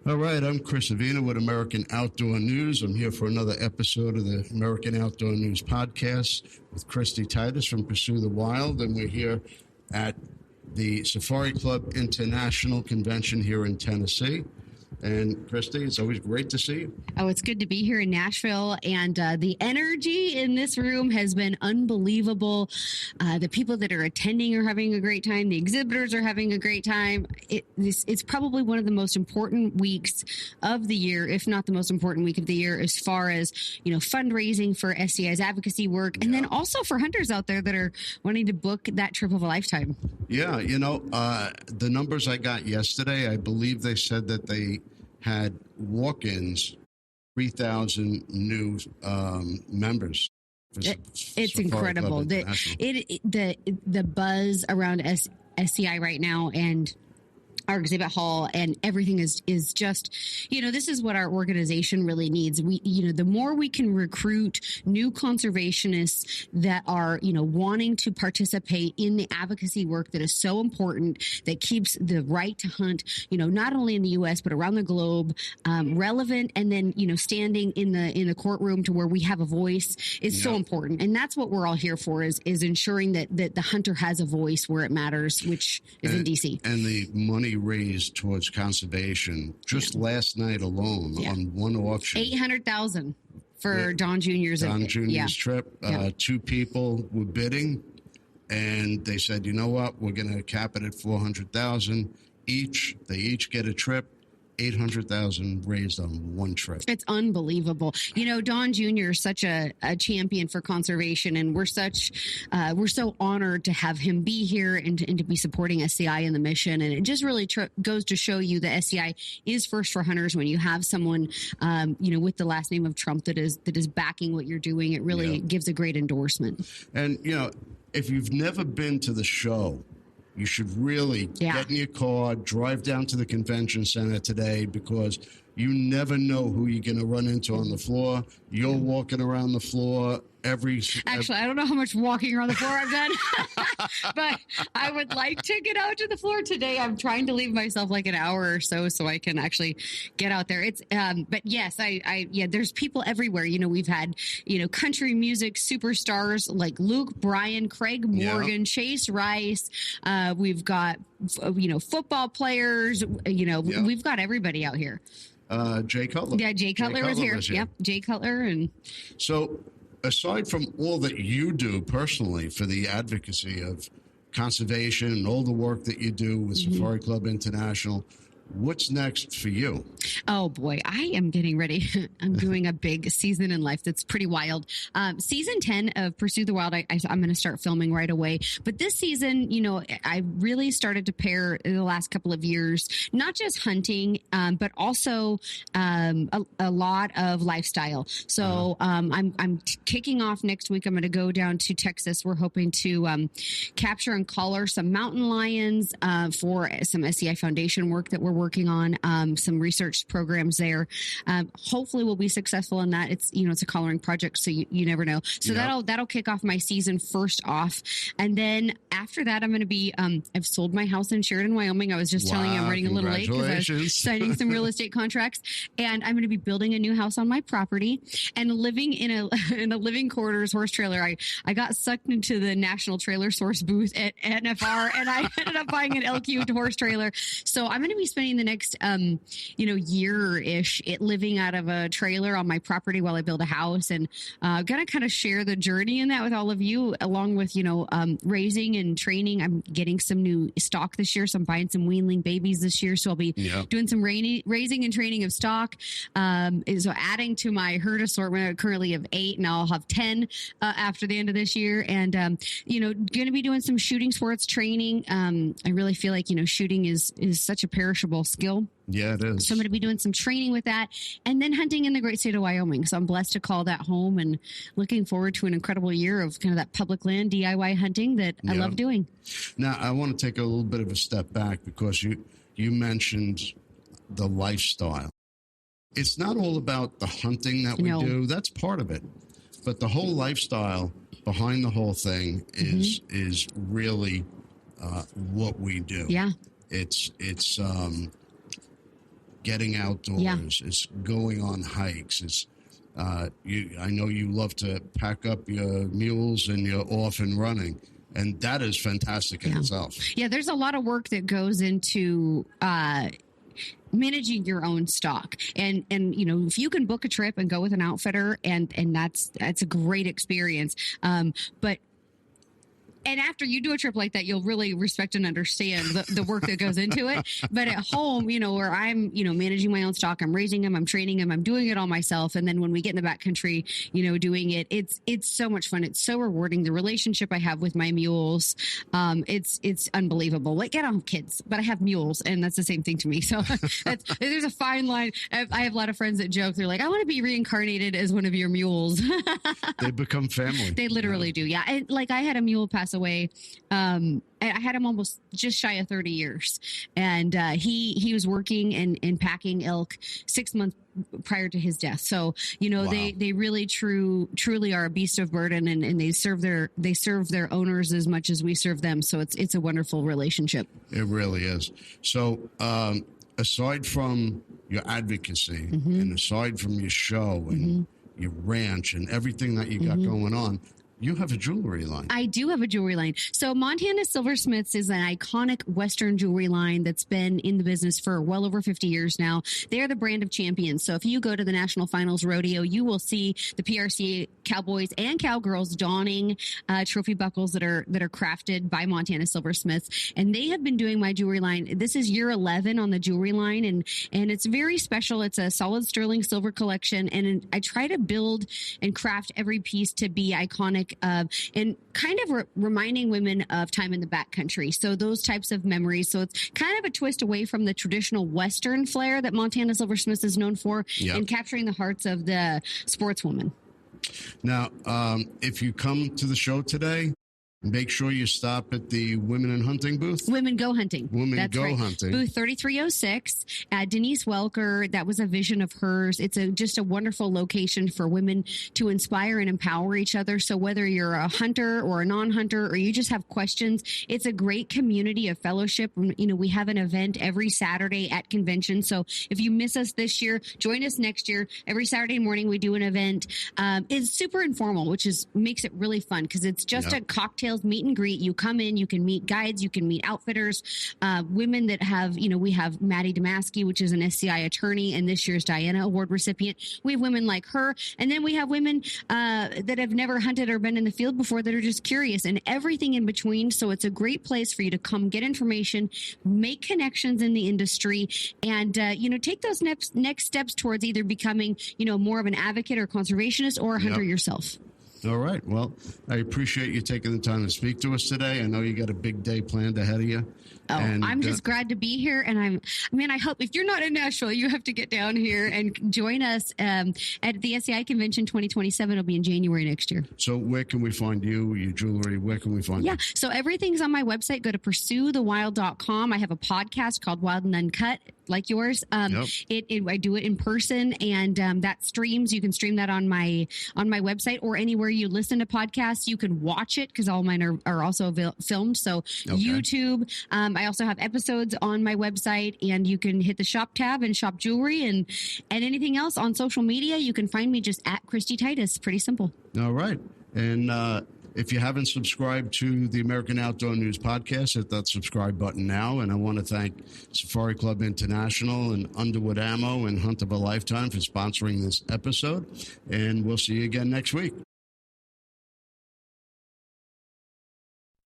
All right, I'm Chris Avina with American Outdoor News. I'm here for another episode of the American Outdoor News podcast with Kristy Titus from Pursue the Wild, and we're here at the Safari Club International Convention here in Tennessee. And Kristy, it's always great to see you. Oh, it's good to be here in Nashville, and the energy in this room has been unbelievable. The people that are attending are having a great time. The exhibitors are having a great time. It's probably one of the most important weeks of the year, if not the most important week of the year, as far as, fundraising for SCI's advocacy work, and then also for hunters out there that are wanting to book that trip of a lifetime. Yeah, the numbers I got yesterday, I believe they said that they had walk-ins, 3,000 new members. It's incredible. The buzz around SCI right now and our exhibit hall and everything is just, this is what our organization really needs. The more we can recruit new conservationists that are, wanting to participate in the advocacy work that is so important, that keeps the right to hunt, not only in the U.S., but around the globe, relevant, and then, standing in the courtroom to where we have a voice is so important. And that's what we're all here for, is ensuring that the hunter has a voice where it matters, which is in D.C. And the money raised towards conservation just last night alone on one auction, $800,000 for Don Jr.'s trip. 2 people were bidding, and they said, you know what, we're going to cap it at $400,000 each. They each get a trip. $800,000 raised on one trip. It's unbelievable. Don Jr. is such a champion for conservation, and we're so honored to have him be here and to be supporting SCI in the mission. And it just really goes to show you that SCI is first for hunters. When you have someone, with the last name of Trump that is backing what you're doing, it really gives a great endorsement. And, if you've never been to the show, you should really get in your car, drive down to the convention center today, because you never know who you're going to run into on the floor. You're walking around the floor Actually, I don't know how much walking around the floor I've done, but I would like to get out to the floor today. I'm trying to leave myself like an hour or so I can actually get out there. It's, but yes, there's people everywhere. We've had, country music superstars like Luke Bryan, Craig Morgan, Chase Rice. We've got, football players, we've got everybody out here. Jay Cutler. Yeah, Jay Cutler was here. Yep, Jay Cutler. And so, aside from all that you do personally for the advocacy of conservation and all the work that you do with Safari Club International, what's next for you? Oh, boy, I am getting ready. I'm doing a big season in life that's pretty wild. Season 10 of Pursue the Wild, I'm going to start filming right away. But this season, I really started to pair in the last couple of years, not just hunting, but also a lot of lifestyle. So I'm kicking off next week. I'm going to go down to Texas. We're hoping to capture and collar some mountain lions for some SCI Foundation work that we're working on, some research programs there. Hopefully we'll be successful in that. It's, it's a collaring project, so you never know. So that'll kick off my season first off. And then after that, I'm going to be, I've sold my house in Sheridan, Wyoming. I was just telling you I'm running a little late because I was signing some real estate contracts, and I'm going to be building a new house on my property and living in a living quarters horse trailer. I got sucked into the National Trailer Source booth at NFR, and I ended up buying an LQ horse trailer. So I'm going to be spending the next, year-ish living out of a trailer on my property while I build a house, and going to kind of share the journey in that with all of you, along with, raising and training. I'm getting some new stock this year, so I'm buying some weanling babies this year. So I'll be doing some raising and training of stock. So adding to my herd assortment, currently of 8, and I'll have 10 after the end of this year. And, going to be doing some shooting sports training. I really feel like, shooting is such a perishable skill. Yeah, it is. So I'm going to be doing some training with that, and then hunting in the great state of Wyoming. So I'm blessed to call that home, and looking forward to an incredible year of kind of that public land DIY hunting that I love doing. Now, I want to take a little bit of a step back, because you mentioned the lifestyle. It's not all about the hunting that we do. That's part of it. But the whole lifestyle behind the whole thing is really what we do. Yeah. It's getting outdoors. It's going on hikes. It's I know you love to pack up your mules and you're off and running. And that is fantastic in itself. Yeah, there's a lot of work that goes into managing your own stock. And if you can book a trip and go with an outfitter, and that's a great experience. And after you do a trip like that, you'll really respect and understand the work that goes into it. But at home, where I'm, managing my own stock, I'm raising them, I'm training them, I'm doing it all myself. And then when we get in the backcountry, doing it, it's so much fun. It's so rewarding. The relationship I have with my mules, it's unbelievable. Like, I don't have kids, but I have mules, and that's the same thing to me. So there's a fine line. I have a lot of friends that joke. They're like, I want to be reincarnated as one of your mules. They become family. They literally do. Yeah. And like, I had a mule pass away. I had him almost just shy of 30 years, and he was working and packing elk 6 months prior to his death. So wow. they really truly are a beast of burden, and they serve their owners as much as we serve them. So it's a wonderful relationship. It really is. So aside from your advocacy, and aside from your show and your ranch and everything that you got going on, you have a jewelry line. I do have a jewelry line. So Montana Silversmiths is an iconic Western jewelry line that's been in the business for well over 50 years now. They are the brand of champions. So if you go to the National Finals Rodeo, you will see the PRC cowboys and cowgirls donning trophy buckles that are crafted by Montana Silversmiths. And they have been doing my jewelry line. This is year 11 on the jewelry line, and it's very special. It's a solid sterling silver collection, and I try to build and craft every piece to be iconic. And kind of reminding women of time in the backcountry. So those types of memories. So it's kind of a twist away from the traditional Western flair that Montana Silversmiths is known for, and capturing the hearts of the sportswoman. Now, if you come to the show today, make sure you stop at the Women in Hunting booth. Women Go Hunting. That's right. Hunting. Booth 3306. Denise Welker, that was a vision of hers. It's just a wonderful location for women to inspire and empower each other. So whether you're a hunter or a non-hunter, or you just have questions, it's a great community of fellowship. We have an event every Saturday at convention. So if you miss us this year, join us next year. Every Saturday morning we do an event. It's super informal, which makes it really fun, because it's just a cocktail meet and greet. You come in, you can meet guides, you can meet outfitters, women that have, we have Maddie Damaski, which is an SCI attorney and this year's Diana Award recipient. We have women like her. And then we have women that have never hunted or been in the field before, that are just curious, and everything in between. So it's a great place for you to come get information, make connections in the industry, and, take those next steps towards either becoming, more of an advocate or conservationist, or a hunter yourself. All right. Well, I appreciate you taking the time to speak to us today. I know you got a big day planned ahead of you. Oh, and I'm just glad to be here. And I hope if you're not in Nashville, you have to get down here and join us at the SCI Convention 2027. It'll be in January next year. So where can we find you, your jewelry? Where can we find you? Yeah. So everything's on my website. Go to pursuethewild.com. I have a podcast called Wild and Uncut, like yours. I do it in person, and that streams. You can stream that on my website, or anywhere you listen to podcasts. You can watch it, because all mine are also filmed. So YouTube. I also have episodes on my website, and you can hit the shop tab and shop jewelry and anything else on social media. You can find me just at Kristy Titus. Pretty simple. All right. And if you haven't subscribed to the American Outdoor News podcast, hit that subscribe button now. And I want to thank Safari Club International and Underwood Ammo and Hunt of a Lifetime for sponsoring this episode. And we'll see you again next week.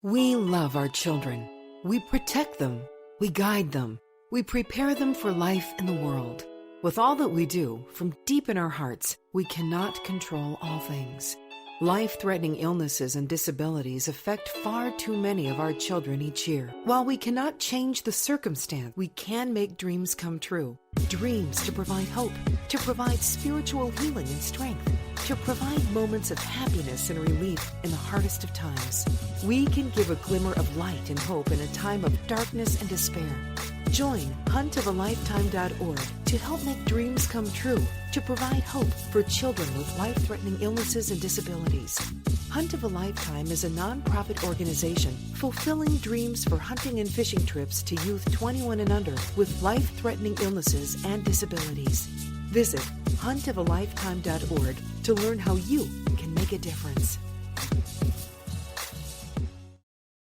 We love our children. We protect them. We guide them. We prepare them for life in the world. With all that we do, from deep in our hearts, we cannot control all things. Life-threatening illnesses and disabilities affect far too many of our children each year. While we cannot change the circumstance, we can make dreams come true. Dreams to provide hope, to provide spiritual healing and strength, to provide moments of happiness and relief in the hardest of times. We can give a glimmer of light and hope in a time of darkness and despair. Join huntofalifetime.org to help make dreams come true, to provide hope for children with life-threatening illnesses and disabilities. Hunt of a Lifetime is a nonprofit organization fulfilling dreams for hunting and fishing trips to youth 21 and under with life-threatening illnesses and disabilities. Visit huntofalifetime.org to learn how you can make a difference.